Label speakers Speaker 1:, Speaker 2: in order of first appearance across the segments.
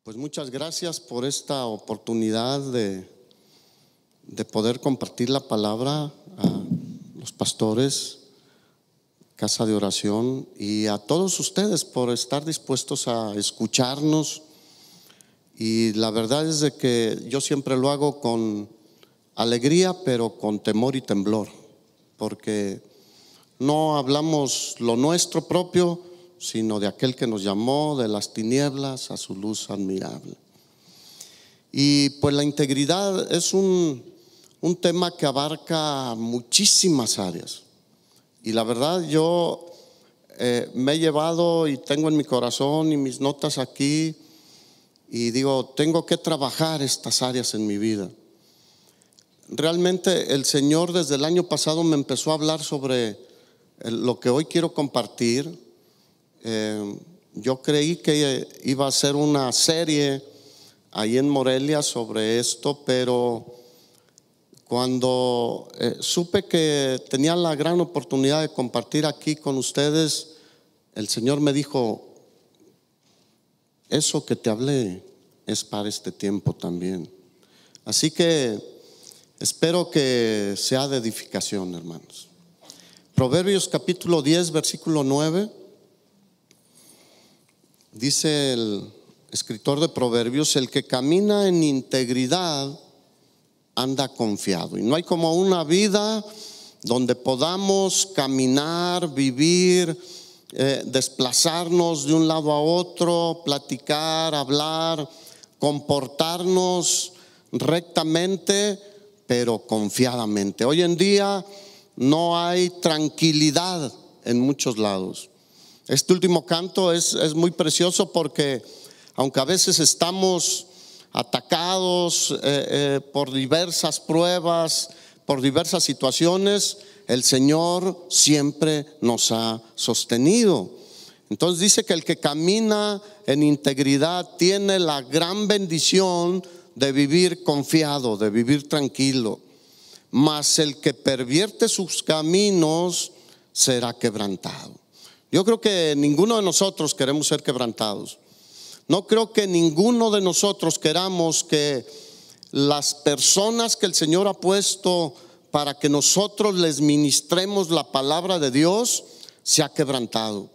Speaker 1: Pues muchas gracias por esta oportunidad de poder compartir la palabra a los pastores, casa de oración, y a todos ustedes por estar dispuestos a escucharnos. Y la verdad es de que yo siempre lo hago con alegría, pero con temor y temblor, porque no hablamos lo nuestro propio, sino de aquel que nos llamó de las tinieblas a su luz admirable. Y pues la integridad es un tema que abarca muchísimas áreas. Y la verdad yo me he llevado y tengo en mi corazón y mis notas aquí, y digo, tengo que trabajar estas áreas en mi vida. Realmente el Señor desde el año pasado me empezó a hablar sobre lo que hoy quiero compartir. Yo creí que iba a ser una serie ahí en Morelia sobre esto, pero cuando supe que tenía la gran oportunidad de compartir aquí con ustedes, el Señor me dijo: eso que te hablé es para este tiempo también. Así que espero que sea de edificación, hermanos. Proverbios capítulo 10, versículo 9. Dice el escritor de Proverbios: el que camina en integridad anda confiado. Y no hay como una vida donde podamos caminar, vivir, desplazarnos de un lado a otro, platicar, hablar, comportarnos rectamente, pero confiadamente. Hoy en día no hay tranquilidad en muchos lados. Este último canto es muy precioso porque aunque a veces estamos atacados por diversas pruebas, por diversas situaciones, el Señor siempre nos ha sostenido. Entonces dice que el que camina en integridad tiene la gran bendición de vivir confiado, de vivir tranquilo. Mas el que pervierte sus caminos será quebrantado. Yo creo que ninguno de nosotros queremos ser quebrantados. No creo que ninguno de nosotros queramos que las personas que el Señor ha puesto para que nosotros les ministremos la palabra de Dios sea quebrantado.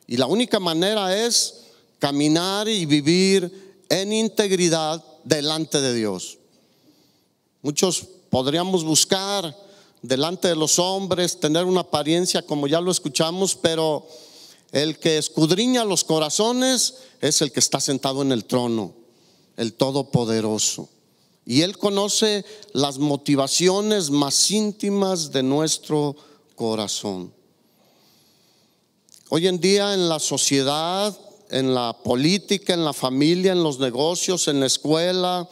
Speaker 1: Y la única manera es caminar y vivir en integridad delante de Dios. Muchos podríamos buscar delante de los hombres tener una apariencia, como ya lo escuchamos, pero el que escudriña los corazones es el que está sentado en el trono, el Todopoderoso. Y Él conoce las motivaciones más íntimas de nuestro corazón. Hoy en día en la sociedad, en la política, en la familia, en los negocios, en la escuela,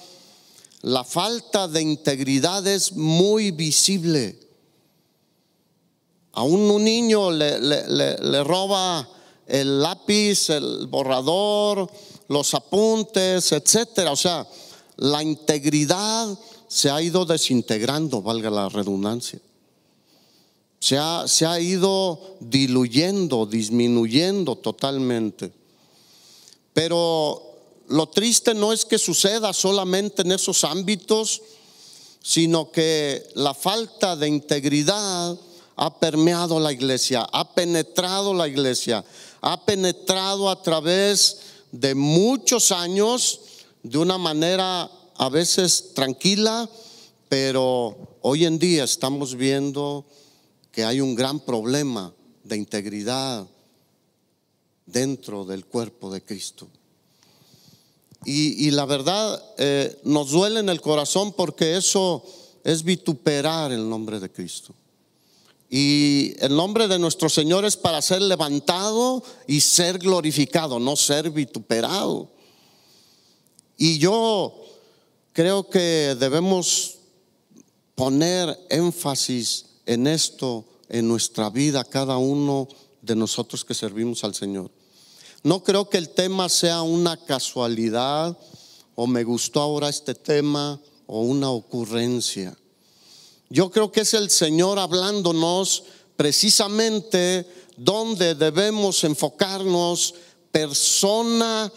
Speaker 1: la falta de integridad es muy visible. A un niño le roba el lápiz, el borrador, los apuntes, etcétera. O sea, la integridad se ha ido desintegrando, valga la redundancia. Se ha ido diluyendo, disminuyendo totalmente. Pero lo triste no es que suceda solamente en esos ámbitos, sino que la falta de integridad ha permeado la iglesia, ha penetrado la iglesia, ha penetrado a través de muchos años de una manera a veces tranquila, pero hoy en día estamos viendo que hay un gran problema de integridad dentro del cuerpo de Cristo. Y la verdad nos duele en el corazón porque eso es vituperar el nombre de Cristo. Y el nombre de nuestro Señor es para ser levantado y ser glorificado, no ser vituperado. Y yo creo que debemos poner énfasis en esto en nuestra vida, cada uno de nosotros que servimos al Señor. No creo que el tema sea una casualidad o me gustó ahora este tema o una ocurrencia. Yo creo que es el Señor hablándonos precisamente donde debemos enfocarnos, persona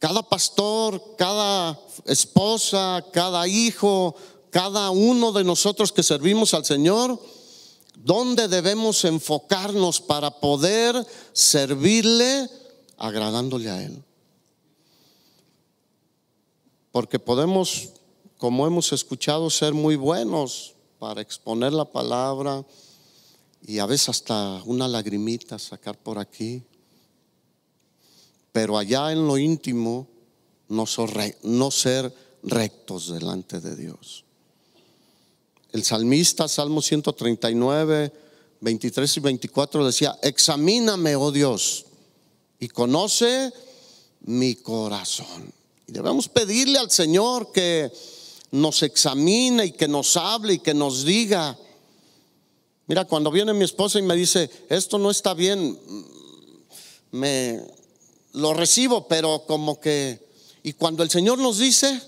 Speaker 1: Cada pastor, cada esposa, cada hijo, cada uno de nosotros que servimos al Señor, ¿dónde debemos enfocarnos para poder servirle agradándole a Él? Porque podemos, como hemos escuchado, ser muy buenos para exponer la palabra y a veces hasta una lagrimita sacar por aquí, pero allá en lo íntimo no ser rectos delante de Dios. El salmista, Salmo 139, 23 y 24 decía: examíname, oh Dios, y conoce mi corazón. Y debemos pedirle al Señor que nos examine y que nos hable y que nos diga. Mira, cuando viene mi esposa y me dice: esto no está bien, lo recibo, pero como que, y cuando el Señor nos dice,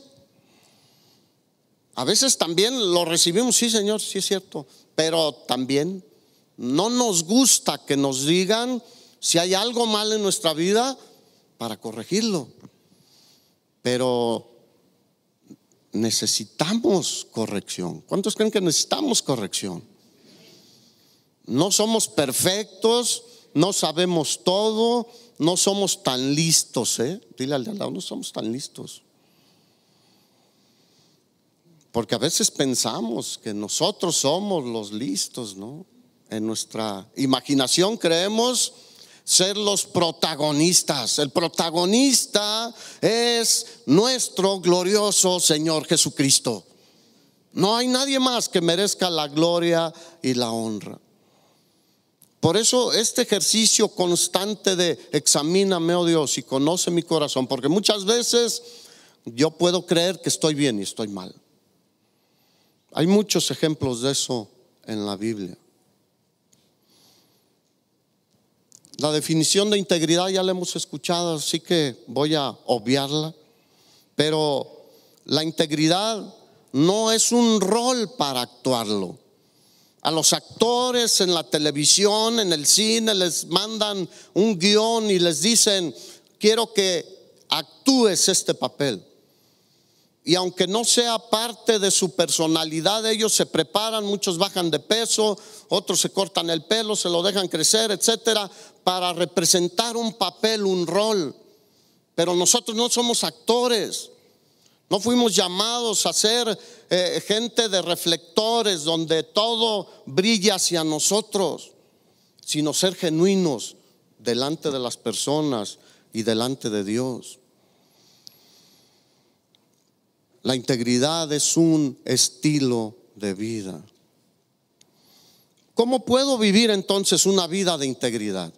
Speaker 1: a veces también lo recibimos, sí Señor, sí es cierto, pero también no nos gusta que nos digan si hay algo mal en nuestra vida para corregirlo. Pero necesitamos corrección. ¿Cuántos creen que necesitamos corrección? No somos perfectos, no sabemos todo, no somos tan listos, Dile al de al lado: no somos tan listos. Porque a veces pensamos que nosotros somos los listos, ¿no? En nuestra imaginación creemos ser los protagonistas. El protagonista es nuestro glorioso Señor Jesucristo. No hay nadie más que merezca la gloria y la honra. Por eso este ejercicio constante de examíname, oh Dios, y conoce mi corazón, porque muchas veces yo puedo creer que estoy bien y estoy mal. Hay muchos ejemplos de eso en la Biblia. La definición de integridad ya la hemos escuchado, así que voy a obviarla. Pero la integridad no es un rol para actuarlo. A los actores en la televisión, en el cine, les mandan un guión y les dicen: quiero que actúes este papel. Y aunque no sea parte de su personalidad, ellos se preparan, muchos bajan de peso, otros se cortan el pelo, se lo dejan crecer, etcétera, para representar un papel, un rol. Pero nosotros no somos actores. No fuimos llamados a ser gente de reflectores donde todo brilla hacia nosotros, sino ser genuinos delante de las personas y delante de Dios. La integridad es un estilo de vida. ¿Cómo puedo vivir entonces una vida de integridad?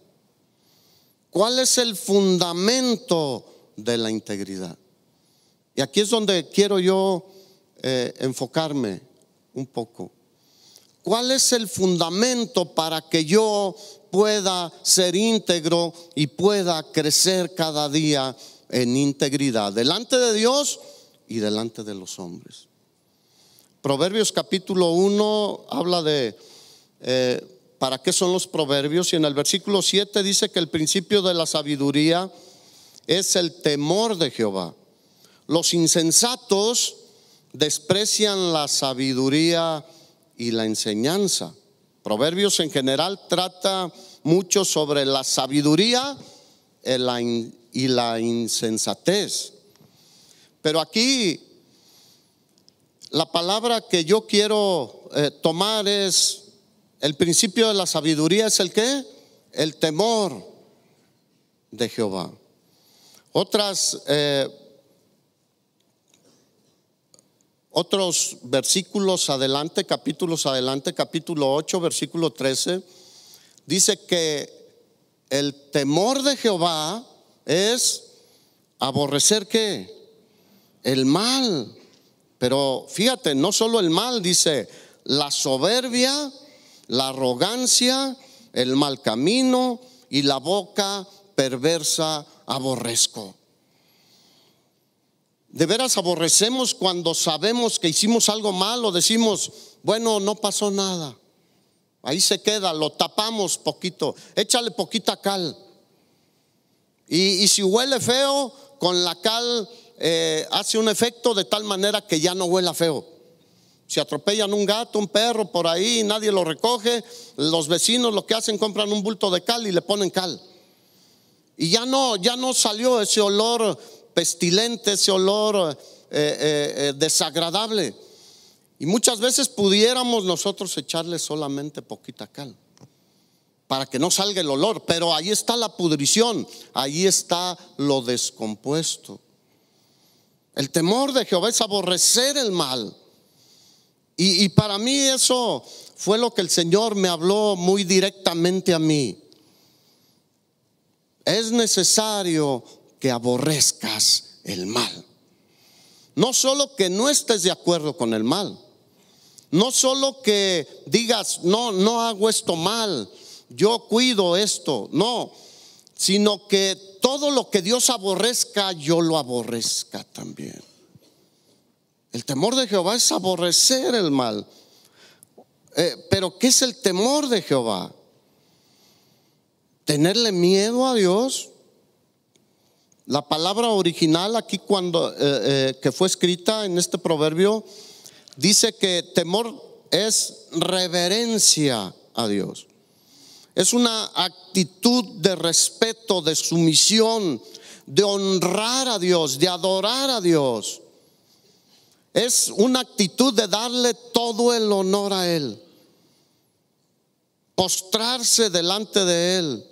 Speaker 1: ¿Cuál es el fundamento de la integridad? Y aquí es donde quiero yo enfocarme un poco. ¿Cuál es el fundamento para que yo pueda ser íntegro y pueda crecer cada día en integridad delante de Dios y delante de los hombres? Proverbios capítulo 1 habla de ¿para qué son los proverbios? Y en el versículo 7 dice que el principio de la sabiduría es el temor de Jehová. Los insensatos desprecian la sabiduría y la enseñanza. Proverbios en general trata mucho sobre la sabiduría y la insensatez. Pero aquí la palabra que yo quiero tomar es: el principio de la sabiduría es el ¿qué? El temor de Jehová. Otros versículos adelante, capítulos adelante, capítulo 8, versículo 13, dice que el temor de Jehová es aborrecer ¿qué? El mal. Pero fíjate, no solo el mal, dice la soberbia, la arrogancia, el mal camino y la boca perversa aborrezco. De veras aborrecemos cuando sabemos que hicimos algo malo. Decimos: bueno, no pasó nada, ahí se queda, lo tapamos poquito, échale poquita cal. Y si huele feo, con la cal hace un efecto de tal manera que ya no huela feo. Si atropellan un gato, un perro por ahí, nadie lo recoge, los vecinos lo que hacen, compran un bulto de cal y le ponen cal. Y ya no salió ese olor pestilente, ese olor desagradable. Y muchas veces pudiéramos nosotros echarle solamente poquita cal para que no salga el olor, pero ahí está la pudrición, ahí está lo descompuesto. El temor de Jehová es aborrecer el mal. Y para mí eso fue lo que el Señor me habló muy directamente a mí. Es necesario que aborrezcas el mal. No solo que no estés de acuerdo con el mal, no solo que digas no hago esto mal, yo cuido esto, no, sino que todo lo que Dios aborrezca, yo lo aborrezca también. El temor de Jehová es aborrecer el mal. Pero ¿qué es el temor de Jehová? Tenerle miedo a Dios. La palabra original aquí que fue escrita en este proverbio dice que temor es reverencia a Dios. Es una actitud de respeto, de sumisión, de honrar a Dios, de adorar a Dios. Es una actitud de darle todo el honor a Él, postrarse delante de Él.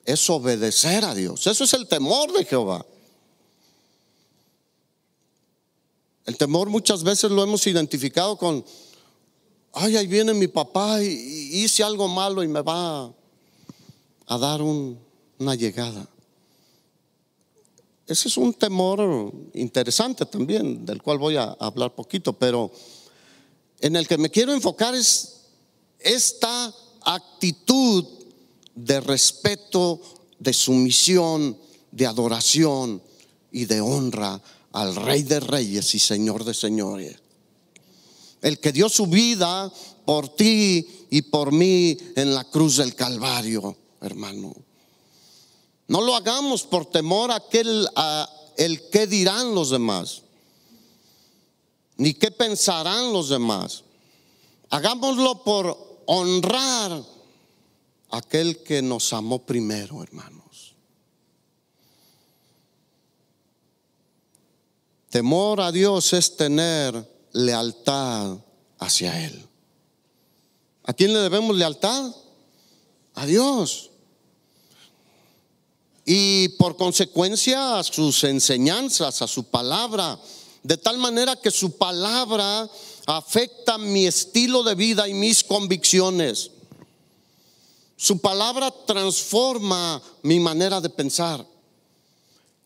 Speaker 1: Es obedecer a Dios. Eso es el temor de Jehová. El temor muchas veces lo hemos identificado con: ay, ahí viene mi papá y hice algo malo y me va a dar una llegada. Ese es un temor interesante también, del cual voy a hablar poquito, pero en el que me quiero enfocar es esta actitud de respeto, de sumisión, de adoración y de honra al Rey de Reyes y Señor de Señores. El que dio su vida por ti y por mí en la cruz del Calvario, hermano. No lo hagamos por temor a el qué dirán los demás, ni qué pensarán los demás. Hagámoslo por honrar a aquel que nos amó primero, hermanos. Temor a Dios es tener lealtad hacia Él. ¿A quién le debemos lealtad? A Dios. Y por consecuencia a sus enseñanzas, a su palabra, de tal manera que su palabra afecta mi estilo de vida y mis convicciones. Su palabra transforma mi manera de pensar.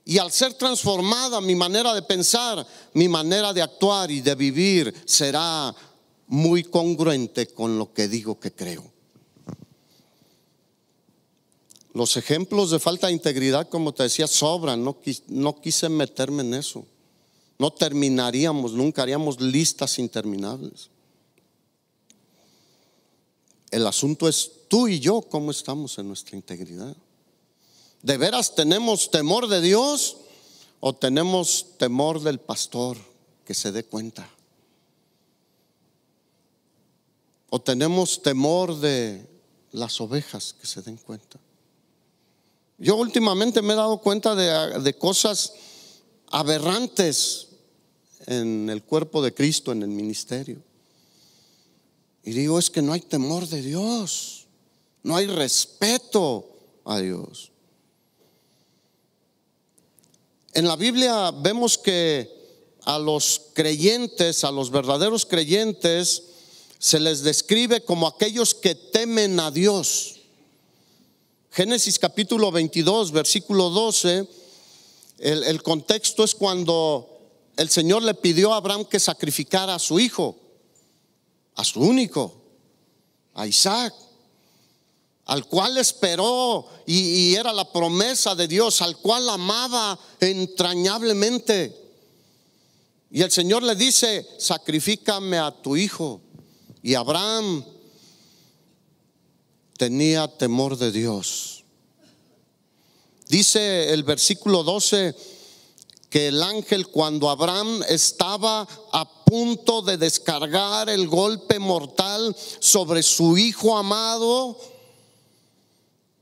Speaker 1: Y al ser transformada mi manera de pensar, mi manera de actuar y de vivir será muy congruente con lo que digo que creo. Los ejemplos de falta de integridad, como te decía, sobran. No quise meterme en eso. No terminaríamos, nunca haríamos listas interminables. El asunto es tú y yo, cómo estamos en nuestra integridad. ¿De veras tenemos temor de Dios o tenemos temor del pastor que se dé cuenta? ¿O tenemos temor de las ovejas que se den cuenta? Yo últimamente me he dado cuenta de cosas aberrantes en el cuerpo de Cristo, en el ministerio. Y digo, es que no hay temor de Dios, no hay respeto a Dios. En la Biblia vemos que a los creyentes, a los verdaderos creyentes, se les describe como aquellos que temen a Dios. Génesis capítulo 22, versículo 12, el contexto es cuando el Señor le pidió a Abraham que sacrificara a su hijo, a su único, a Isaac, al cual esperó y era la promesa de Dios, al cual amaba entrañablemente. Y el Señor le dice: sacrifícame a tu hijo. Y Abraham tenía temor de Dios. Dice el versículo 12 que el ángel, cuando Abraham estaba a punto de descargar el golpe mortal sobre su hijo amado,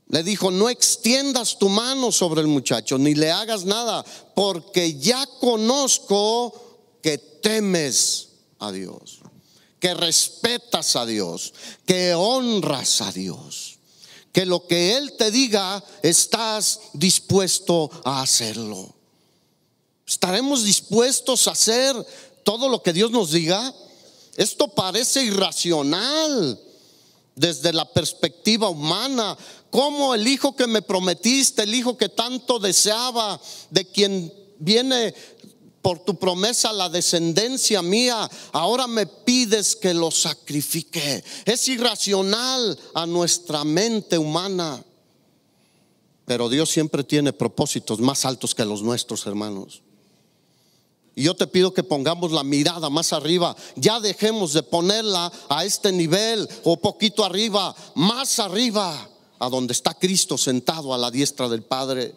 Speaker 1: le dijo: no extiendas tu mano sobre el muchacho, ni le hagas nada, porque ya conozco que temes a Dios, que respetas a Dios, que honras a Dios, que lo que Él te diga estás dispuesto a hacerlo. ¿Estaremos dispuestos a hacer todo lo que Dios nos diga? Esto parece irracional desde la perspectiva humana. ¿Cómo el hijo que me prometiste, el hijo que tanto deseaba, de quien viene por tu promesa la descendencia mía, ahora me pides que lo sacrifique? Es irracional a nuestra mente humana. Pero Dios siempre tiene propósitos más altos que los nuestros, hermanos. Y yo te pido que pongamos la mirada más arriba. Ya dejemos de ponerla a este nivel o poquito arriba, más arriba, a donde está Cristo sentado a la diestra del Padre.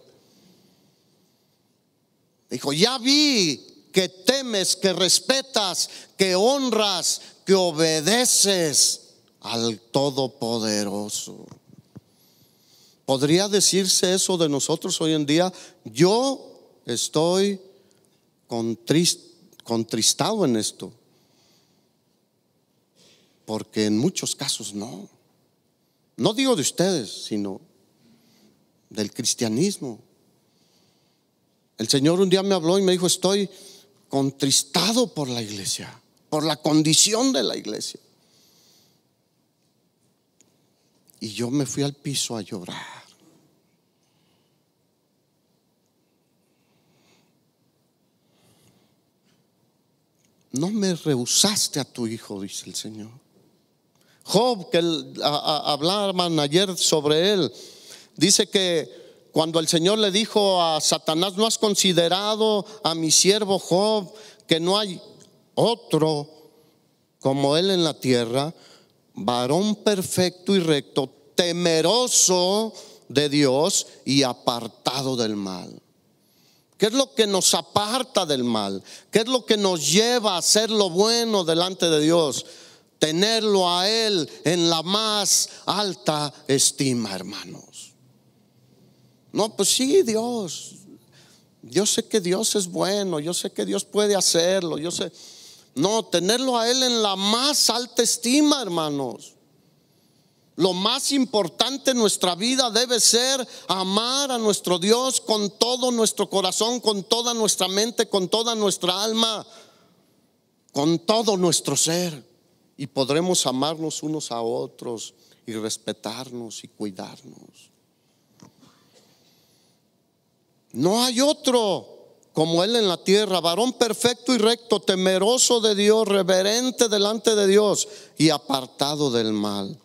Speaker 1: Dijo: ya vi que temes, que respetas, que honras, que obedeces al Todopoderoso. ¿Podría decirse eso de nosotros hoy en día? Yo estoy contristado en esto, porque en muchos casos no digo de ustedes, sino del cristianismo. El Señor un día me habló y me dijo: estoy contristado por la iglesia, por la condición de la iglesia. Y yo me fui al piso a llorar. No me rehusaste a tu hijo, dice el Señor. Job, que hablaban ayer sobre él, dice que cuando el Señor le dijo a Satanás: no has considerado a mi siervo Job, que no hay otro como él en la tierra, varón perfecto y recto, temeroso de Dios y apartado del mal. ¿Qué es lo que nos aparta del mal? ¿Qué es lo que nos lleva a hacer lo bueno delante de Dios? Tenerlo a Él en la más alta estima, hermanos. No, pues sí, Dios. Yo sé que Dios es bueno, yo sé que Dios puede hacerlo, yo sé. No, tenerlo a Él en la más alta estima, hermanos. Lo más importante en nuestra vida debe ser amar a nuestro Dios con todo nuestro corazón, con toda nuestra mente, con toda nuestra alma, con todo nuestro ser. Y podremos amarnos unos a otros y respetarnos y cuidarnos. No hay otro como Él en la tierra, varón perfecto y recto, temeroso de Dios, reverente delante de Dios y apartado del mal.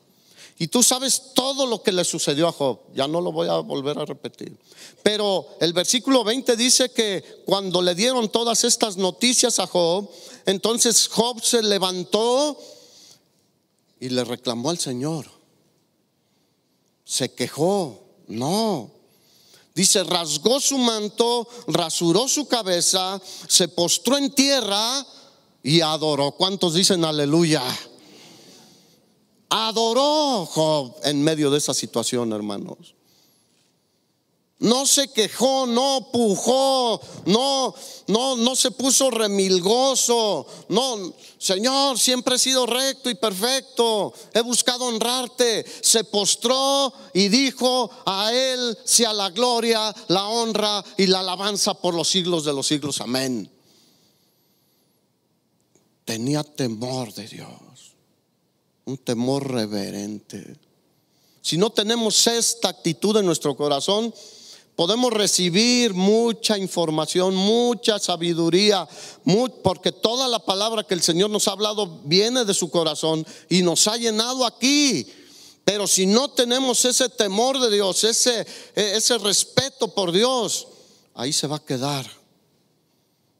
Speaker 1: Y tú sabes todo lo que le sucedió a Job. Ya no lo voy a volver a repetir. Pero el versículo 20 dice que cuando le dieron todas estas noticias a Job, entonces Job se levantó y le reclamó al Señor. Se quejó. No. Dice: rasgó su manto, rasuró su cabeza, se postró en tierra y adoró. ¿Cuántos dicen aleluya? Adoró Job en medio de esa situación, hermanos. No se quejó, no pujó, no se puso remilgoso. No, Señor, siempre he sido recto y perfecto, he buscado honrarte. Se postró y dijo: a Él sea la gloria, la honra y la alabanza por los siglos de los siglos. Amén. Tenía temor de Dios. Un temor reverente. Si no tenemos esta actitud en nuestro corazón, podemos recibir mucha información, mucha sabiduría, porque toda la palabra que el Señor nos ha hablado viene de su corazón y nos ha llenado aquí. Pero si no tenemos ese temor de Dios, ese respeto por Dios, ahí se va a quedar.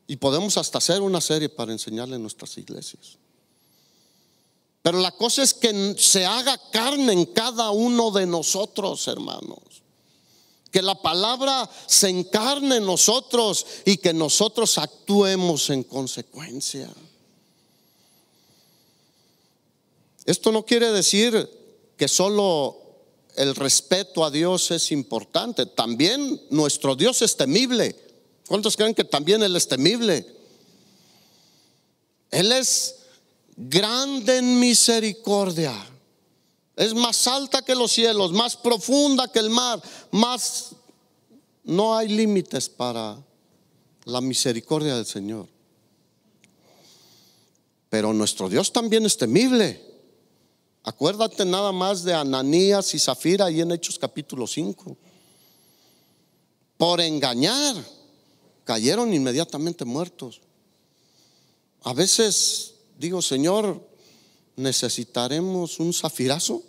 Speaker 1: Y podemos hasta hacer una serie para enseñarle en nuestras iglesias. Pero la cosa es que se haga carne en cada uno de nosotros, hermanos. que la palabra se encarne en nosotros y que nosotros actuemos en consecuencia. Esto no quiere decir que solo el respeto a Dios es importante. También nuestro Dios es temible. ¿Cuántos creen que también Él es temible? Él es grande en misericordia. Es más alta que los cielos, más profunda que el mar, más. No hay límites para la misericordia del Señor. Pero nuestro Dios también es temible. Acuérdate nada más de Ananías y Zafira ahí en Hechos capítulo 5. Por engañar cayeron inmediatamente muertos. A veces digo, Señor, necesitaremos un zafirazo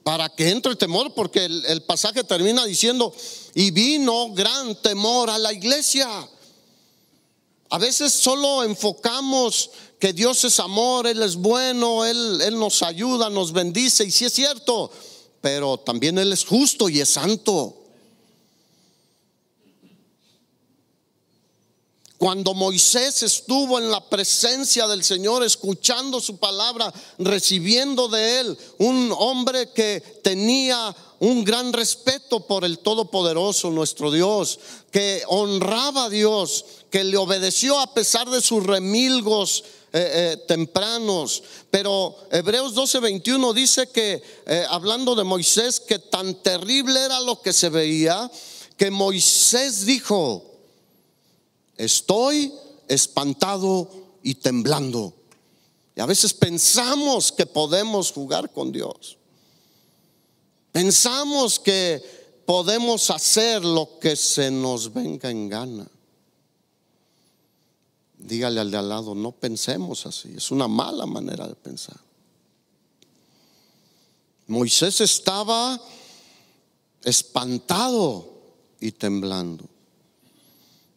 Speaker 1: para que entre el temor, porque el pasaje termina diciendo: y vino gran temor a la iglesia. A veces solo enfocamos que Dios es amor, Él es bueno, Él nos ayuda, nos bendice, y sí es cierto, pero también Él es justo y es santo. Cuando Moisés estuvo en la presencia del Señor, escuchando su palabra, recibiendo de Él, un hombre que tenía un gran respeto por el Todopoderoso, nuestro Dios, que honraba a Dios, que le obedeció a pesar de sus remilgos tempranos. Pero Hebreos 12:21 dice que hablando de Moisés, que tan terrible era lo que se veía, que Moisés dijo: estoy espantado y temblando. Y a veces pensamos que podemos jugar con Dios. Pensamos que podemos hacer lo que se nos venga en gana. Dígale al de al lado: no pensemos así. Es una mala manera de pensar. Moisés estaba espantado y temblando.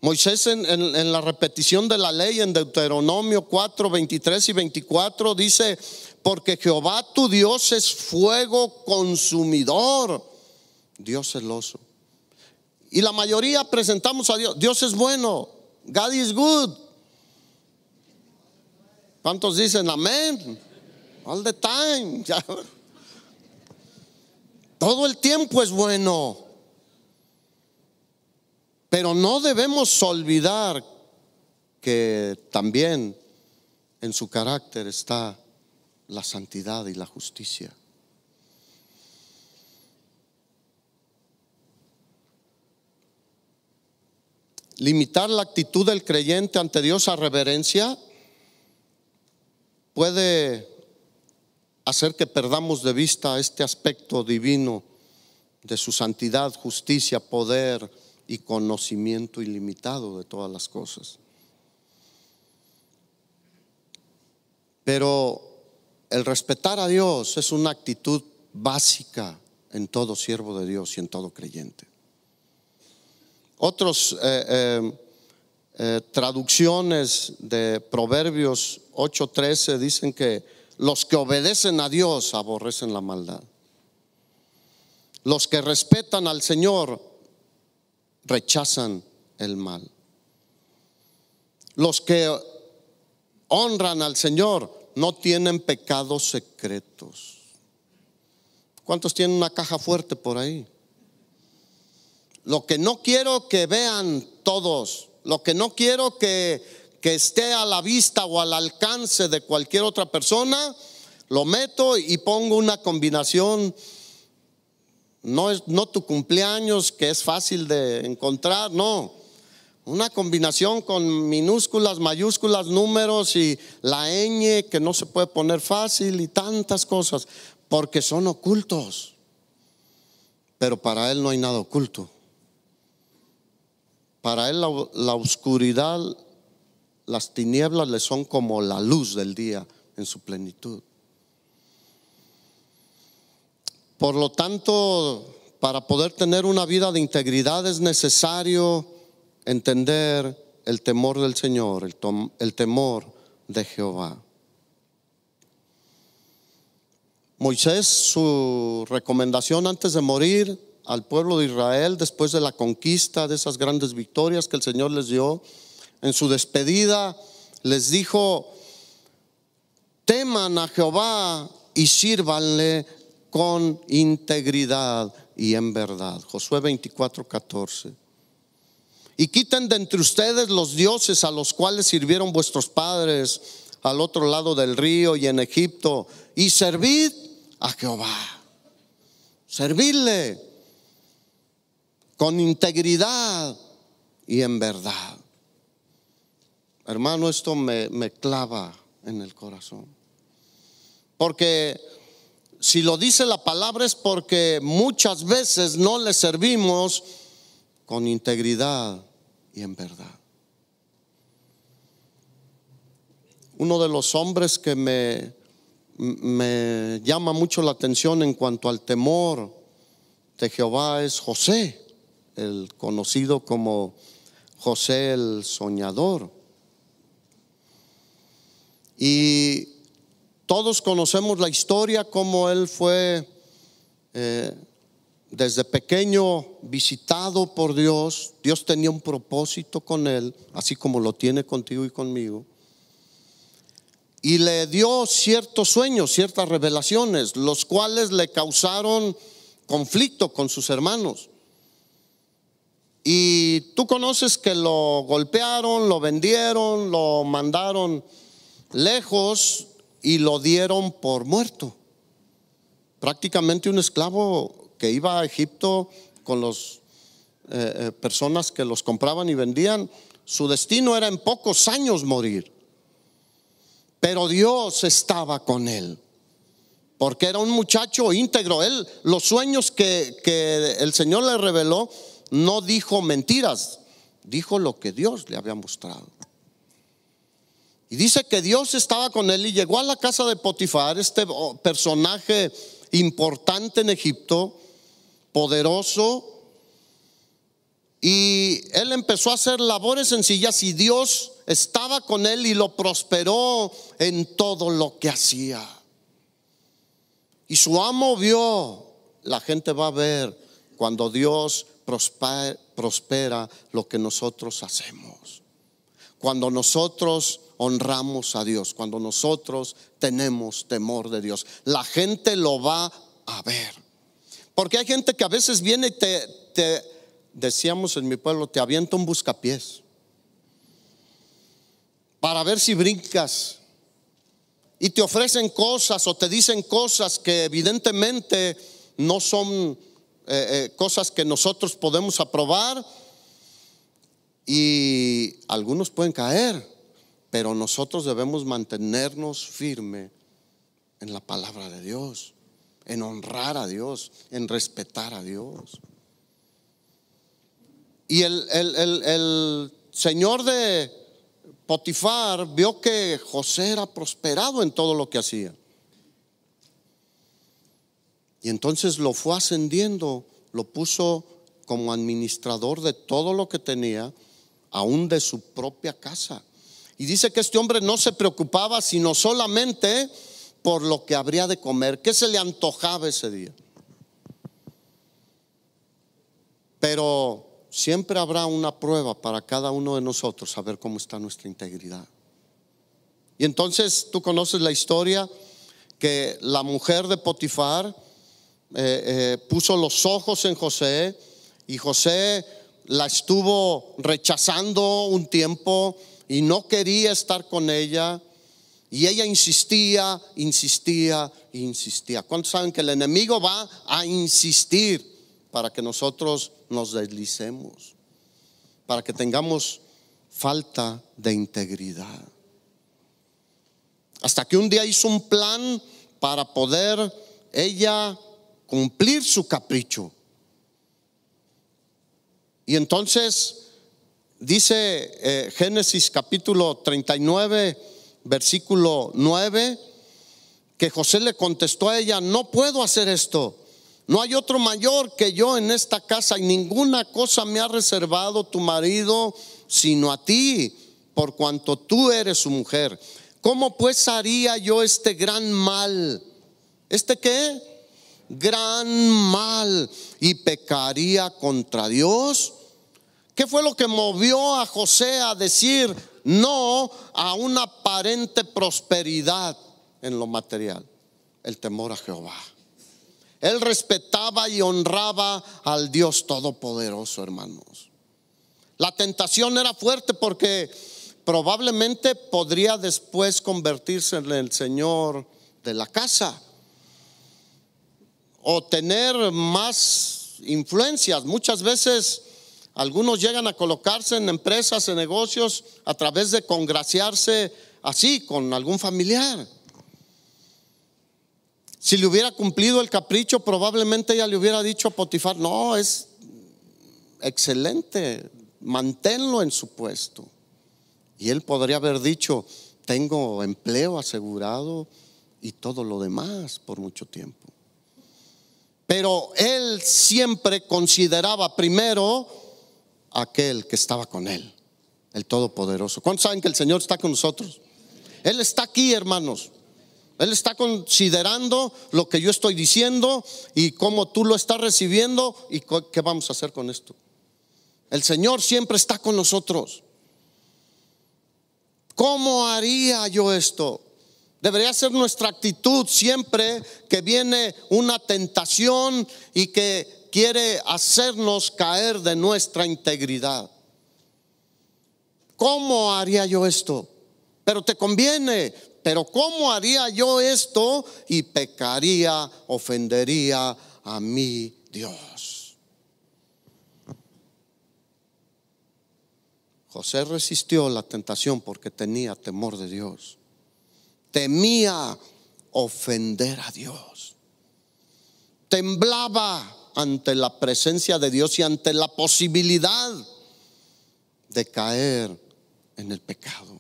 Speaker 1: Moisés en la repetición de la ley en Deuteronomio 4, 23 y 24 dice: porque Jehová tu Dios es fuego consumidor, Dios celoso. Y la mayoría presentamos a Dios: Dios es bueno, God is good. ¿Cuántos dicen amén? All the time. Todo el tiempo es bueno. Pero no debemos olvidar que también en su carácter está la santidad y la justicia. Limitar la actitud del creyente ante Dios a reverencia puede hacer que perdamos de vista este aspecto divino de su santidad, justicia, poder y conocimiento ilimitado de todas las cosas. Pero el respetar a Dios es una actitud básica en todo siervo de Dios y en todo creyente. Otros traducciones de Proverbios 8:13 dicen que los que obedecen a Dios aborrecen la maldad. Los que respetan al Señor rechazan el mal. Los que honran al Señor no tienen pecados secretos. ¿Cuántos tienen una caja fuerte por ahí? Lo que no quiero que vean todos, lo que no quiero que esté a la vista o al alcance de cualquier otra persona, lo meto y pongo una combinación. No tu cumpleaños, que es fácil de encontrar, no. Una combinación con minúsculas, mayúsculas, números y la ñ que no se puede poner fácil y tantas cosas, porque son ocultos. Pero para Él no hay nada oculto. Para Él la oscuridad, las tinieblas le son como la luz del día en su plenitud. Por lo tanto, para poder tener una vida de integridad es necesario entender el temor del Señor, el temor de Jehová. Moisés, su recomendación antes de morir al pueblo de Israel después de la conquista, de esas grandes victorias que el Señor les dio. En su despedida les dijo: teman a Jehová y sírvanle con integridad y en verdad. Josué 24:14. Y quiten de entre ustedes los dioses a los cuales sirvieron vuestros padres al otro lado del río y en Egipto, y servid a Jehová. Servirle con integridad y en verdad. Hermano, esto me clava en el corazón, porque si lo dice la palabra es porque muchas veces no le servimos con integridad y en verdad. Uno de los hombres que me llama mucho la atención en cuanto al temor de Jehová es José, el conocido como José el soñador. Y todos conocemos la historia, cómo él fue desde pequeño visitado por Dios. Dios tenía un propósito con él, así como lo tiene contigo y conmigo, y le dio ciertos sueños, ciertas revelaciones, los cuales le causaron conflicto con sus hermanos. Y tú conoces que lo golpearon, lo vendieron, lo mandaron lejos y lo dieron por muerto. Prácticamente un esclavo que iba a Egipto con las personas que los compraban y vendían, su destino era en pocos años morir. Pero Dios estaba con él, porque era un muchacho íntegro. Él, los sueños que el Señor le reveló, no dijo mentiras, dijo lo que Dios le había mostrado. Y dice que Dios estaba con él y llegó a la casa de Potifar, este personaje importante en Egipto, poderoso, y él empezó a hacer labores sencillas y Dios estaba con él y lo prosperó en todo lo que hacía. Y su amo vio, la gente va a ver cuando Dios prospera lo que nosotros hacemos, cuando nosotros honramos a Dios, cuando nosotros tenemos temor de Dios, la gente lo va a ver. Porque hay gente que a veces viene y te decíamos en mi pueblo, te avienta un buscapiés para ver si brincas, y te ofrecen cosas o te dicen cosas que evidentemente no son cosas que nosotros podemos aprobar, y algunos pueden caer, pero nosotros debemos mantenernos firmes en la palabra de Dios, en honrar a Dios, en respetar a Dios. Y el señor de Potifar vio que José era prosperado en todo lo que hacía, y entonces lo fue ascendiendo, lo puso como administrador de todo lo que tenía, aún de su propia casa. Y dice que este hombre no se preocupaba sino solamente por lo que habría de comer, que se le antojaba ese día. Pero siempre habrá una prueba para cada uno de nosotros, saber cómo está nuestra integridad. Y entonces tú conoces la historia, que la mujer de Potifar puso los ojos en José, y José la estuvo rechazando un tiempo y no quería estar con ella, y ella insistía. ¿Cuántos saben que el enemigo va a insistir para que nosotros nos deslicemos, para que tengamos falta de integridad? Hasta que un día hizo un plan para poder ella cumplir su capricho. Y entonces dice Génesis capítulo 39 versículo 9, que José le contestó a ella: no puedo hacer esto, no hay otro mayor que yo en esta casa, y ninguna cosa me ha reservado tu marido sino a ti, por cuanto tú eres su mujer. ¿Cómo pues haría yo este gran mal? ¿Este qué? gran mal y pecaría contra Dios. ¿Qué fue lo que movió a José a decir no a una aparente prosperidad en lo material? El temor a Jehová. Él respetaba y honraba al Dios Todopoderoso, hermanos. La tentación era fuerte porque probablemente podría después convertirse en el señor de la casa o tener más influencias. Muchas veces algunos llegan a colocarse en empresas, en negocios, a través de congraciarse así con algún familiar. Si le hubiera cumplido el capricho, probablemente ella le hubiera dicho a Potifar: no, es excelente, manténlo en su puesto. Y él podría haber dicho: tengo empleo asegurado y todo lo demás por mucho tiempo. Pero él siempre consideraba primero aquel que estaba con él, el Todopoderoso. ¿Cuántos saben que el Señor está con nosotros? Él está aquí, hermanos. Él está considerando lo que yo estoy diciendo y cómo tú lo estás recibiendo y qué vamos a hacer con esto. El Señor siempre está con nosotros. ¿Cómo haría yo esto? Debería ser nuestra actitud siempre que viene una tentación y que quiere hacernos caer de nuestra integridad. ¿Cómo haría yo esto? Pero te conviene. Pero ¿cómo haría yo esto? Y pecaría, ofendería a mi Dios. José resistió la tentación porque tenía temor de Dios. Temía ofender a Dios. Temblaba ante la presencia de Dios y ante la posibilidad de caer en el pecado.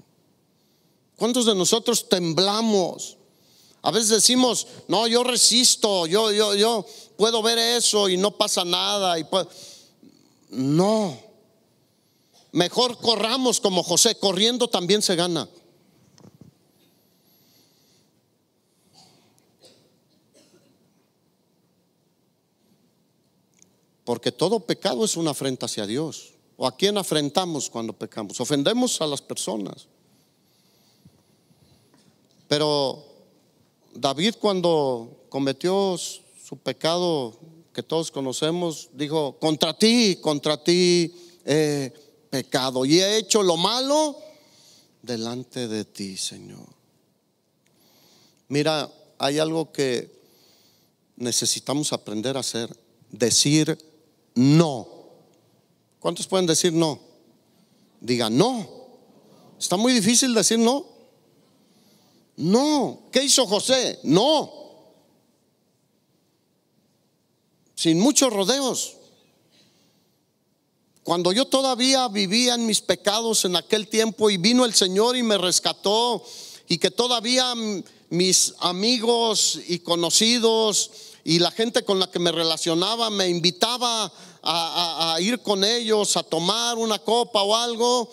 Speaker 1: ¿Cuántos de nosotros temblamos? A veces decimos: no, yo resisto, yo puedo ver eso y no pasa nada. No, mejor corramos como José. Corriendo también se gana. Porque todo pecado es una afrenta hacia Dios. ¿O a quién afrentamos cuando pecamos? Ofendemos a las personas. Pero David, cuando cometió su pecado que todos conocemos, dijo: contra ti he pecado y he hecho lo malo delante de ti, Señor. Mira, hay algo que necesitamos aprender a hacer: decir no. ¿Cuántos pueden decir no? Digan no. Está muy difícil decir no. No. ¿Qué hizo José? No. Sin muchos rodeos. Cuando yo todavía vivía en mis pecados en aquel tiempo y vino el Señor y me rescató, y que todavía mis amigos y conocidos y la gente con la que me relacionaba me invitaba a ir con ellos a tomar una copa o algo,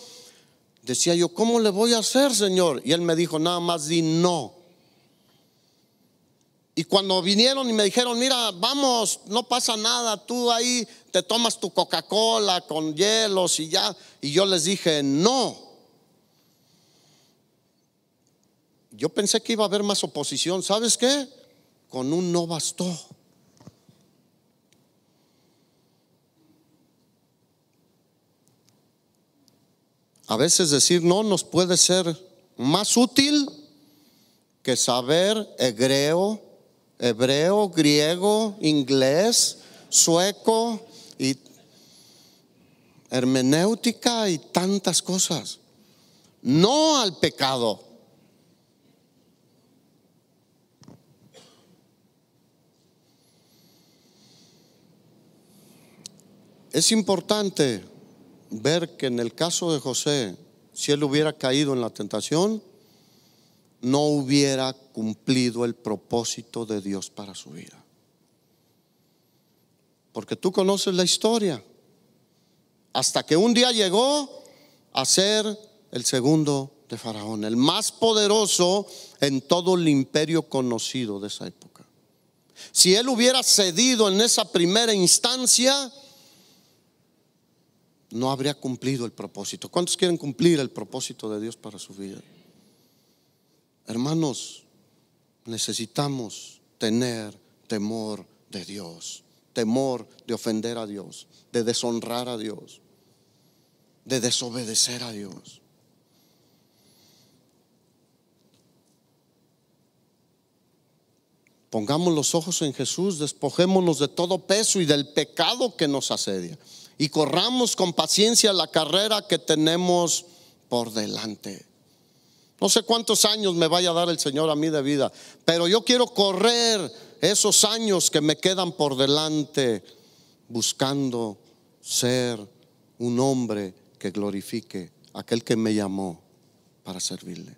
Speaker 1: decía yo: ¿cómo le voy a hacer, Señor? Y Él me dijo: nada más di no. Y cuando vinieron y me dijeron: mira, vamos, no pasa nada, tú ahí te tomas tu Coca-Cola con hielos y ya. Y yo les dije: no. Yo pensé que iba a haber más oposición. ¿Sabes qué? Con un no bastó. A veces decir no nos puede ser más útil que saber hebreo, griego, inglés, sueco y hermenéutica y tantas cosas. No al pecado. Es importante ver que en el caso de José, si él hubiera caído en la tentación, no hubiera cumplido el propósito de Dios para su vida. Porque tú conoces la historia. Hasta que un día llegó a ser el segundo de Faraón, el más poderoso en todo el imperio conocido de esa época. Si él hubiera cedido en esa primera instancia, no habría cumplido el propósito. ¿Cuántos quieren cumplir el propósito de Dios para su vida? Hermanos, necesitamos tener temor de Dios, temor de ofender a Dios, de deshonrar a Dios, de desobedecer a Dios. Pongamos los ojos en Jesús, despojémonos de todo peso y del pecado que nos asedia y corramos con paciencia la carrera que tenemos por delante. No sé cuántos años me vaya a dar el Señor a mí de vida, pero yo quiero correr esos años que me quedan por delante buscando ser un hombre que glorifique a aquel que me llamó para servirle.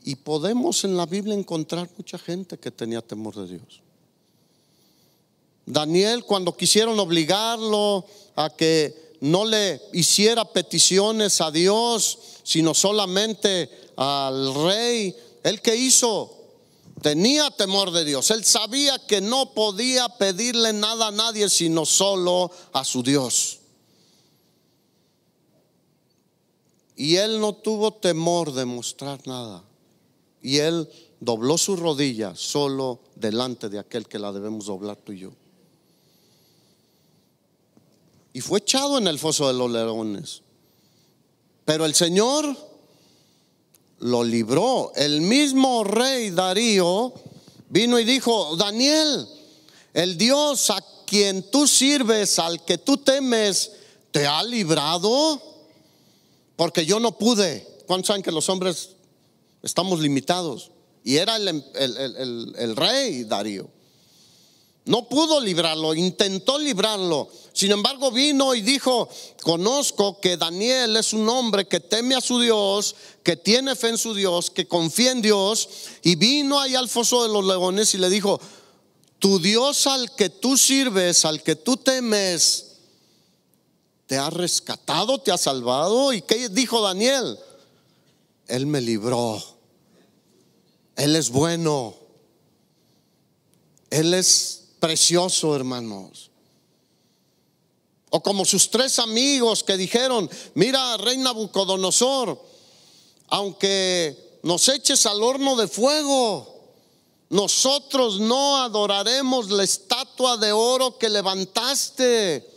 Speaker 1: Y podemos en la Biblia encontrar mucha gente que tenía temor de Dios. Daniel, cuando quisieron obligarlo a que no le hiciera peticiones a Dios, sino solamente al rey, ¿él qué hizo? Tenía temor de Dios. Él sabía que no podía pedirle nada a nadie, sino solo a su Dios. Y él no tuvo temor de mostrar nada. Y él dobló su rodilla solo delante de aquel que la debemos doblar, tú y yo. Y fue echado en el foso de los leones. Pero el Señor lo libró. El mismo rey Darío vino y dijo: Daniel, el Dios a quien tú sirves, al que tú temes, ¿te ha librado? Porque yo no pude. ¿Cuántos saben que los hombres estamos limitados? Y era el rey Darío. No pudo librarlo, intentó librarlo. Sin embargo vino y dijo: conozco que Daniel es un hombre que teme a su Dios, que tiene fe en su Dios, que confía en Dios. Y vino ahí al foso de los leones y le dijo: tu Dios al que tú sirves, al que tú temes, ¿te ha rescatado, te ha salvado? ¿Y qué dijo Daniel? Él me libró. Él es bueno. Él es precioso, hermanos. O como sus tres amigos que dijeron: mira, rey Nabucodonosor, aunque nos eches al horno de fuego, nosotros no adoraremos la estatua de oro que levantaste,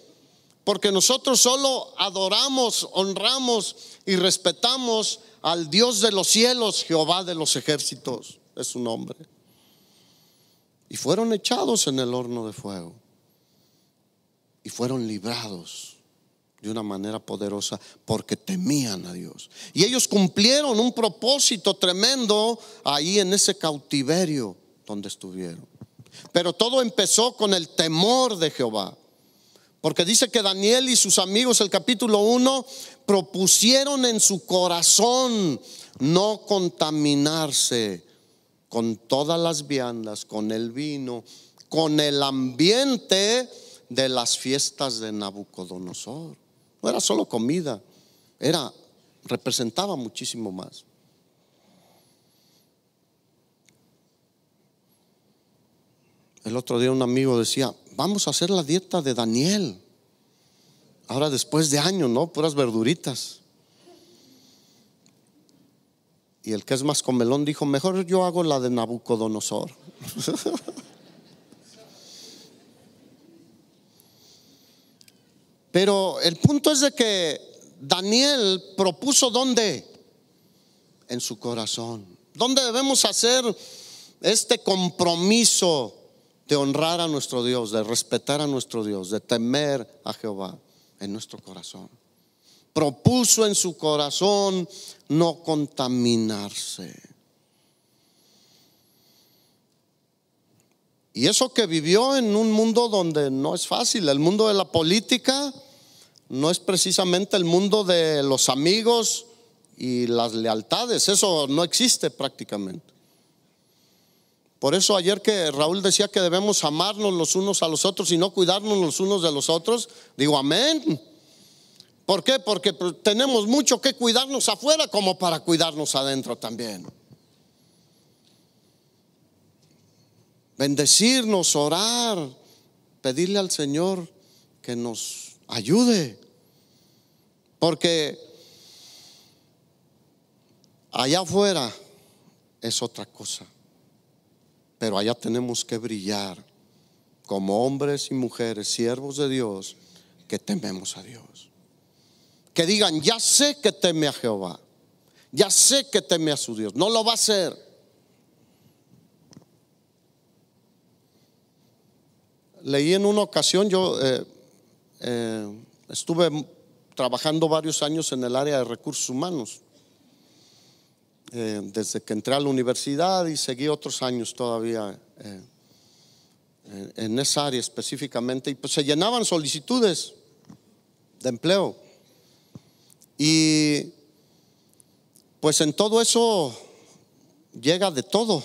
Speaker 1: porque nosotros solo adoramos, honramos y respetamos al Dios de los cielos, Jehová de los ejércitos es su nombre. Y fueron echados en el horno de fuego y fueron librados de una manera poderosa porque temían a Dios. Y ellos cumplieron un propósito tremendo ahí en ese cautiverio donde estuvieron. Pero todo empezó con el temor de Jehová. Porque dice que Daniel y sus amigos, el capítulo 1, propusieron en su corazón no contaminarse con todas las viandas, con el vino, con el ambiente de las fiestas de Nabucodonosor. No era solo comida, representaba muchísimo más. El otro día un amigo decía: vamos a hacer la dieta de Daniel. Ahora después de años, ¿no? Puras verduritas. Y el que es más comelón dijo: mejor yo hago la de Nabucodonosor. Pero el punto es de que Daniel propuso ¿dónde? En su corazón. ¿Dónde debemos hacer este compromiso de honrar a nuestro Dios, de respetar a nuestro Dios, de temer a Jehová? En nuestro corazón. Propuso en su corazón no contaminarse. Y eso que vivió en un mundo donde no es fácil. El mundo de la política no es precisamente el mundo de los amigos y las lealtades. Eso no existe prácticamente. Por eso ayer que Raúl decía que debemos amarnos los unos a los otros y no cuidarnos los unos de los otros, digo amén. ¿Por qué? Porque tenemos mucho que cuidarnos afuera como para cuidarnos adentro también. Bendecirnos, orar, pedirle al Señor que nos ayude. Porque allá afuera es otra cosa, pero allá tenemos que brillar como hombres y mujeres, siervos de Dios, que tememos a Dios. Que digan, ya sé que teme a Jehová, ya sé que teme a su Dios. No lo va a hacer. Leí en una ocasión, yo estuve trabajando varios años en el área de recursos humanos, desde que entré a la universidad, y seguí otros años todavía en esa área específicamente. Y pues se llenaban solicitudes de empleo, y pues en todo eso llega de todo.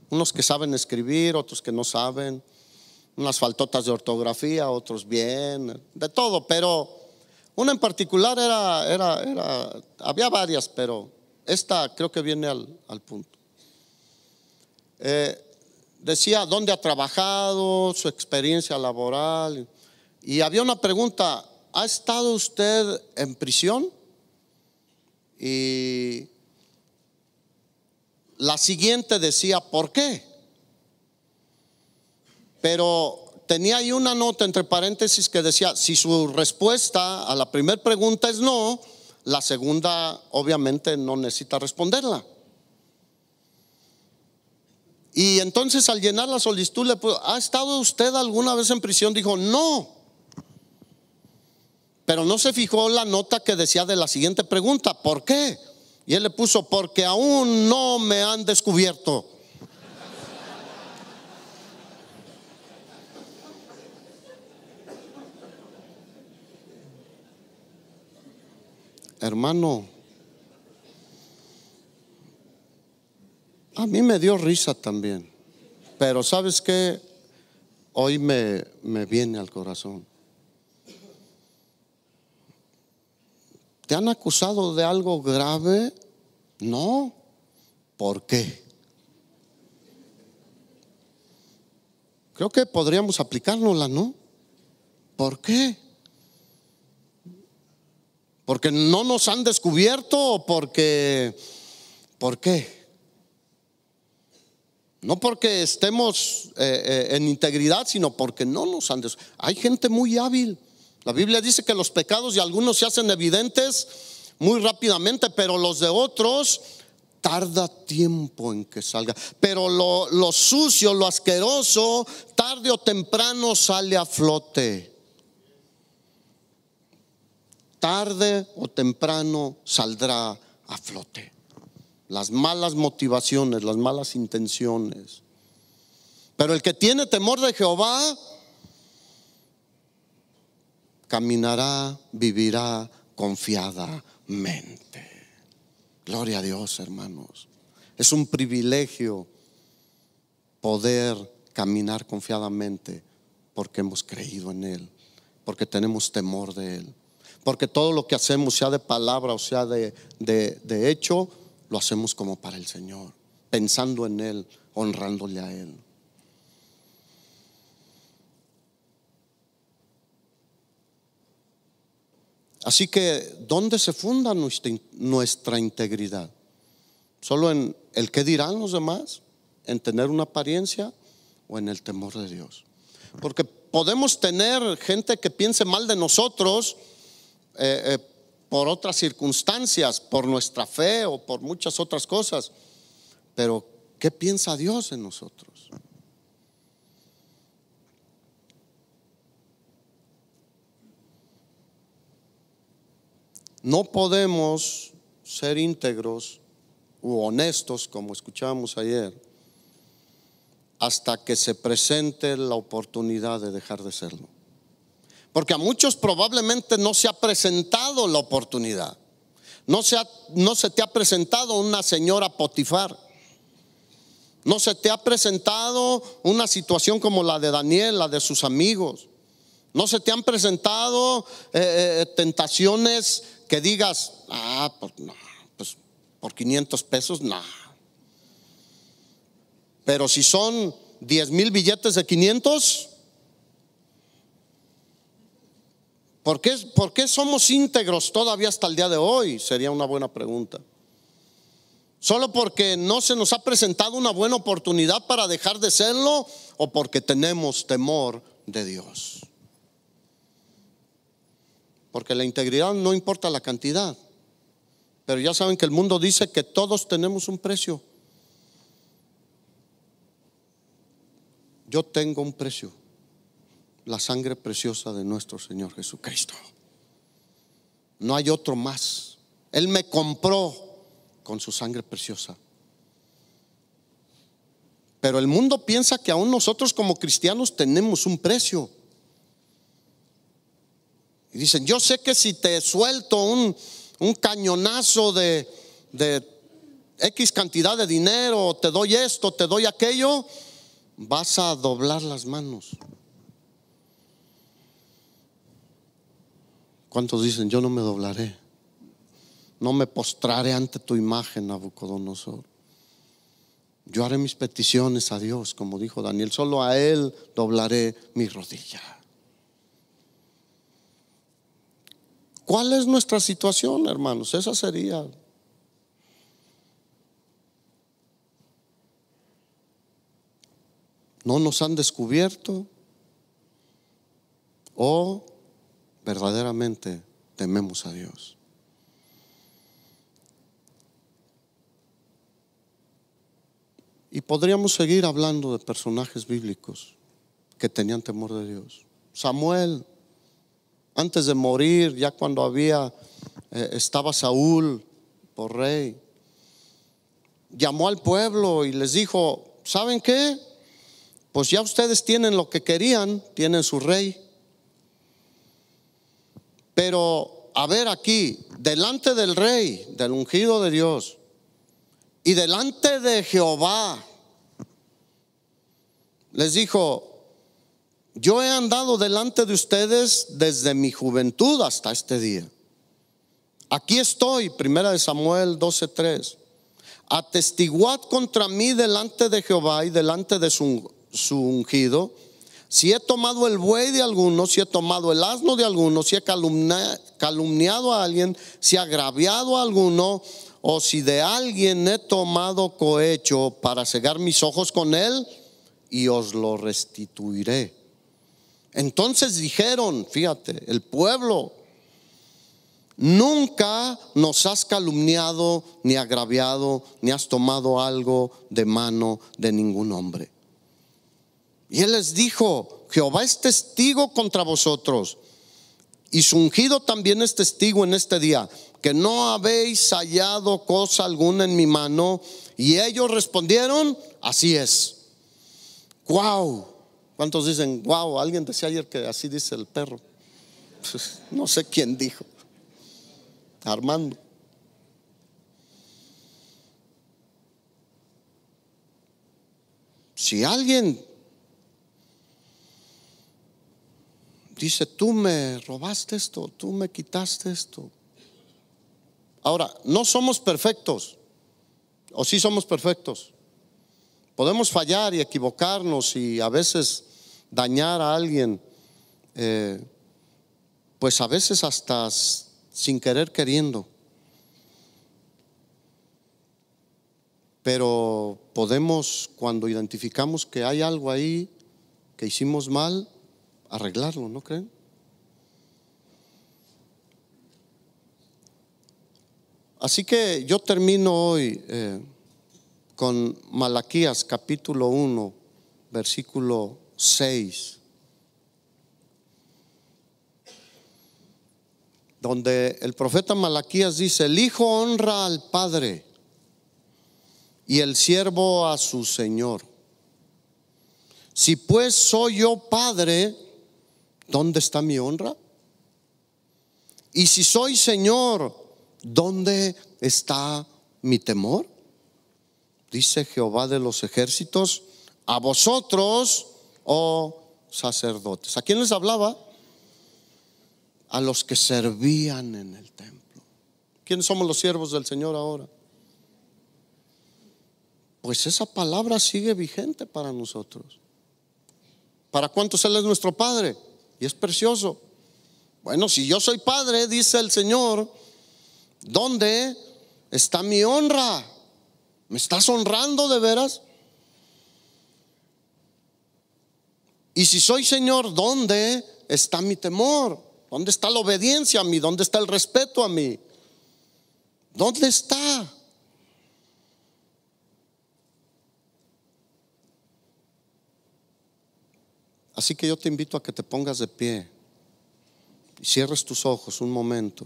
Speaker 1: Unos que saben escribir, otros que no saben, unas faltotas de ortografía, otros bien, de todo. Pero una en particular había varias, pero esta creo que viene al punto. Decía dónde ha trabajado, su experiencia laboral, y había una pregunta: ¿ha estado usted en prisión? Y la siguiente decía, ¿por qué? Pero tenía ahí una nota entre paréntesis que decía, si su respuesta a la primera pregunta es no, la segunda obviamente no necesita responderla. Y entonces al llenar la solicitud le puso, ¿ha estado usted alguna vez en prisión? Dijo, no. Pero no se fijó la nota que decía de la siguiente pregunta, ¿por qué? Y él le puso, porque aún no me han descubierto. Hermano, a mí me dio risa también, pero ¿sabes qué? Hoy me viene al corazón. ¿Te han acusado de algo grave? No. ¿Por qué? Creo que podríamos aplicárnosla, ¿no? ¿Por qué? ¿Porque no nos han descubierto o porque? ¿Por qué? No porque estemos en integridad, sino porque no nos han descubierto. Hay gente muy hábil. La Biblia dice que los pecados de algunos se hacen evidentes muy rápidamente, pero los de otros tarda tiempo en que salga. Pero lo sucio, lo asqueroso, tarde o temprano sale a flote. Tarde o temprano saldrá a flote. Las malas motivaciones, las malas intenciones. Pero el que tiene temor de Jehová caminará, vivirá confiadamente. Gloria a Dios, hermanos. Es un privilegio poder caminar confiadamente porque hemos creído en Él, porque tenemos temor de Él, porque todo lo que hacemos, sea de palabra o sea de hecho, lo hacemos como para el Señor, pensando en Él, honrándole a Él. Así que, ¿dónde se funda nuestra integridad? ¿Solo en el qué dirán los demás? ¿En tener una apariencia? ¿O en el temor de Dios? Porque podemos tener gente que piense mal de nosotros por otras circunstancias, por nuestra fe o por muchas otras cosas. Pero ¿qué piensa Dios en nosotros? No podemos ser íntegros u honestos, como escuchábamos ayer, hasta que se presente la oportunidad de dejar de serlo. Porque a muchos probablemente no se ha presentado la oportunidad. No se te ha presentado una señora Potifar. No se te ha presentado una situación como la de Daniel, la de sus amigos. ¿No se te han presentado tentaciones que digas, pues no, pues por 500 pesos, no? Pero si son 10,000 billetes de 500, ¿por qué somos íntegros todavía hasta el día de hoy? Sería una buena pregunta. ¿Solo porque no se nos ha presentado una buena oportunidad para dejar de serlo, o porque tenemos temor de Dios? Porque la integridad no importa la cantidad, pero ya saben que el mundo dice que todos tenemos un precio. Yo tengo un precio: la sangre preciosa de nuestro Señor Jesucristo. No hay otro más. Él me compró con su sangre preciosa. Pero el mundo piensa que aún nosotros como cristianos tenemos un precio. Y dicen, yo sé que si te suelto un cañonazo de X cantidad de dinero, te doy esto, te doy aquello, vas a doblar las manos. ¿Cuántos dicen, yo no me doblaré? No me postraré ante tu imagen, Nabucodonosor. Yo haré mis peticiones a Dios, como dijo Daniel, solo a Él doblaré mi rodilla. ¿Cuál es nuestra situación, hermanos? Esa sería. ¿No nos han descubierto? ¿O verdaderamente tememos a Dios? Y podríamos seguir hablando de personajes bíblicos que tenían temor de Dios. Samuel, antes de morir, ya cuando estaba Saúl por rey, llamó al pueblo y les dijo, ¿saben qué? Pues ya ustedes tienen lo que querían, tienen su rey. Pero a ver, aquí, delante del rey, del ungido de Dios, y delante de Jehová, les dijo, yo he andado delante de ustedes desde mi juventud hasta este día. Aquí estoy, 1 Samuel 12:3. Atestiguad contra mí delante de Jehová y delante de su ungido, si he tomado el buey de alguno, si he tomado el asno de alguno, si he calumniado a alguien, si he agraviado a alguno, o si de alguien he tomado cohecho para cegar mis ojos con él, y os lo restituiré. Entonces dijeron, fíjate, el pueblo, nunca nos has calumniado, ni agraviado, ni has tomado algo de mano de ningún hombre. Y él les dijo, Jehová es testigo contra vosotros, y su ungido también es testigo en este día, que no habéis hallado cosa alguna en mi mano. Y ellos respondieron, así es. Wow. ¿Cuántos dicen wow? Alguien decía ayer que así dice el perro. No sé quién dijo. Armando. Si alguien dice, tú me robaste esto, tú me quitaste esto. Ahora, no somos perfectos, o sí somos perfectos. Podemos fallar y equivocarnos y a veces dañar a alguien, pues a veces hasta sin querer queriendo. Pero podemos, cuando identificamos que hay algo ahí que hicimos mal, arreglarlo, ¿no creen? Así que yo termino hoy con Malaquías capítulo 1, versículo 6, donde el profeta Malaquías dice, el hijo honra al padre y el siervo a su señor. Si pues soy yo padre, ¿dónde está mi honra? Y si soy señor, ¿dónde está mi temor? Dice Jehová de los ejércitos, a vosotros, oh sacerdotes. ¿A quién les hablaba? a los que servían en el templo. ¿Quiénes somos los siervos del Señor ahora? Pues esa palabra sigue vigente para nosotros. ¿Para cuántos Él es nuestro Padre? Y es precioso. Bueno, si yo soy Padre, dice el Señor, ¿dónde está mi honra? ¿Me estás honrando de veras? Y si soy Señor, ¿dónde está mi temor? ¿Dónde está la obediencia a mí? ¿Dónde está el respeto a mí? ¿Dónde está? Así que yo te invito a que te pongas de pie y cierres tus ojos un momento.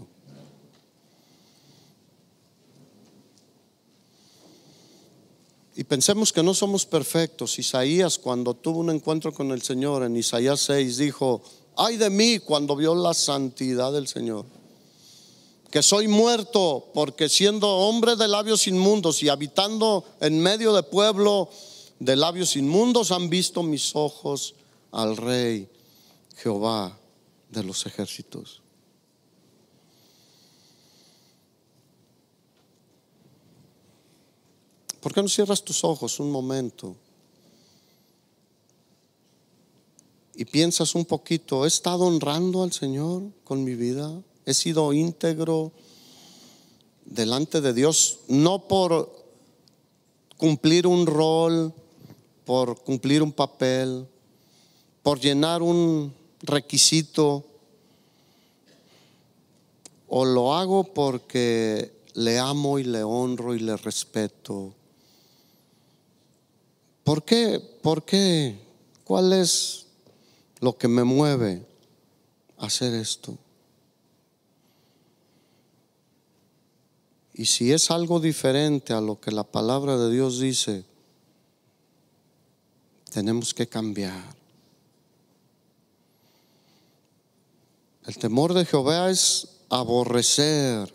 Speaker 1: Y pensemos que no somos perfectos. Isaías, cuando tuvo un encuentro con el Señor en Isaías 6, dijo: ay de mí cuando vio la santidad del Señor, que soy muerto, porque siendo hombre de labios inmundos y habitando en medio de pueblo de labios inmundos, han visto mis ojos al Rey Jehová de los ejércitos. ¿Por qué no cierras tus ojos un momento y piensas un poquito? ¿He estado honrando al Señor con mi vida? ¿He sido íntegro delante de Dios? No por cumplir un rol, por cumplir un papel, por llenar un requisito, o lo hago porque le amo y le honro y le respeto. ¿Por qué? ¿Por qué? ¿Cuál es lo que me mueve a hacer esto? Y si es algo diferente a lo que la palabra de Dios dice, tenemos que cambiar. El temor de Jehová es aborrecer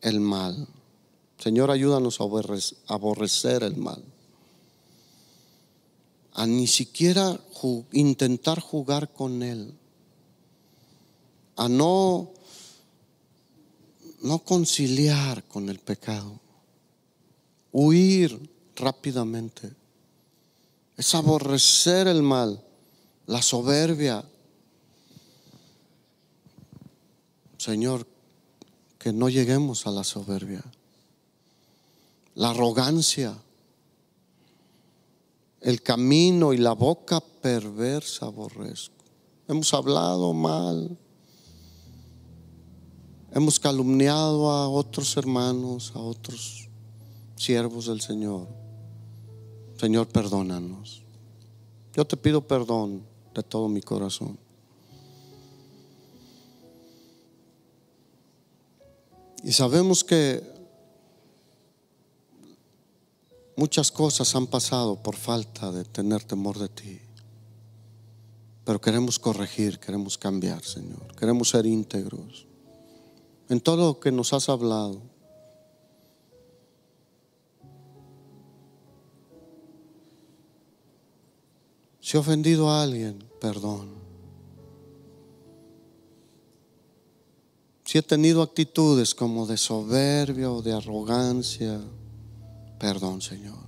Speaker 1: el mal. Señor, ayúdanos a aborrecer el mal, a ni siquiera intentar jugar con él, a no conciliar con el pecado, huir rápidamente. Es aborrecer el mal, la soberbia. Señor, que no lleguemos a la soberbia, la arrogancia, el camino y la boca perversa aborrezco. Hemos hablado mal, hemos calumniado a otros hermanos, a otros siervos del Señor. Señor, perdónanos. Yo te pido perdón de todo mi corazón. Y sabemos que muchas cosas han pasado por falta de tener temor de ti. Pero queremos corregir, queremos cambiar, Señor. Queremos ser íntegros en todo lo que nos has hablado. Si he ofendido a alguien, perdón. Si he tenido actitudes como de soberbia o de arrogancia, perdón, Señor.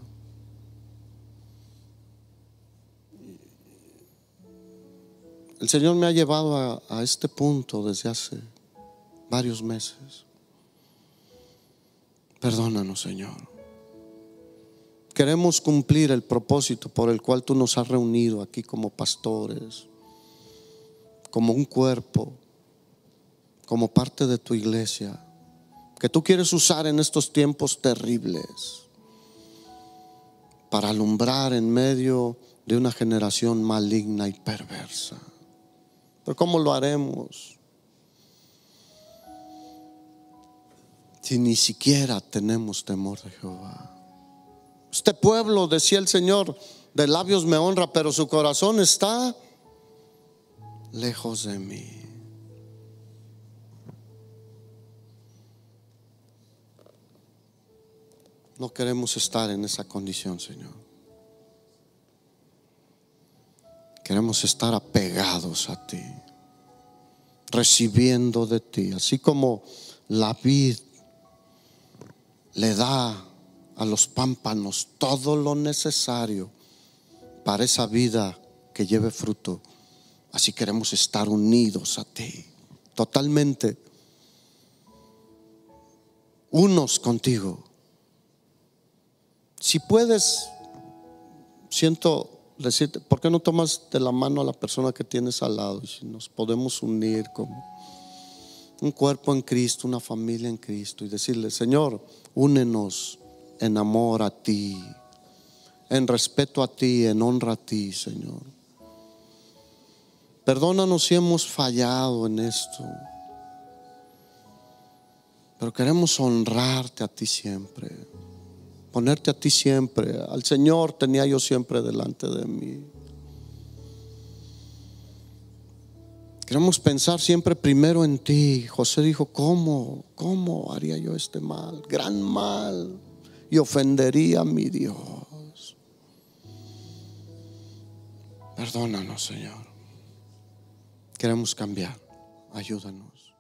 Speaker 1: El Señor me ha llevado a este punto desde hace varios meses. Perdónanos, Señor. Queremos cumplir el propósito por el cual tú nos has reunido aquí como pastores, como un cuerpo, como parte de tu iglesia, que tú quieres usar en estos tiempos terribles para alumbrar en medio de una generación maligna y perversa. Pero ¿cómo lo haremos si ni siquiera tenemos temor de Jehová? Este pueblo, decía el Señor, de labios me honra, pero su corazón está lejos de mí. No queremos estar en esa condición, Señor. Queremos estar apegados a ti. recibiendo de ti. Así como la vid le da a los pámpanos todo lo necesario para esa vida que lleve fruto, así queremos estar unidos a ti, totalmente unos contigo. Si puedes, siento decirte, ¿por qué no tomas de la mano a la persona que tienes al lado? Y si nos podemos unir como un cuerpo en Cristo, una familia en Cristo, y decirle: Señor, únenos en amor a ti, en respeto a ti, en honra a ti, Señor. Perdónanos si hemos fallado en esto, pero queremos honrarte a ti siempre, ponerte a ti siempre. Al Señor tenía yo siempre delante de mí. Queremos pensar siempre primero en ti. José dijo: ¿Cómo haría yo este mal, gran mal, y ofendería a mi Dios? Perdónanos, Señor. Queremos cambiar. Ayúdanos.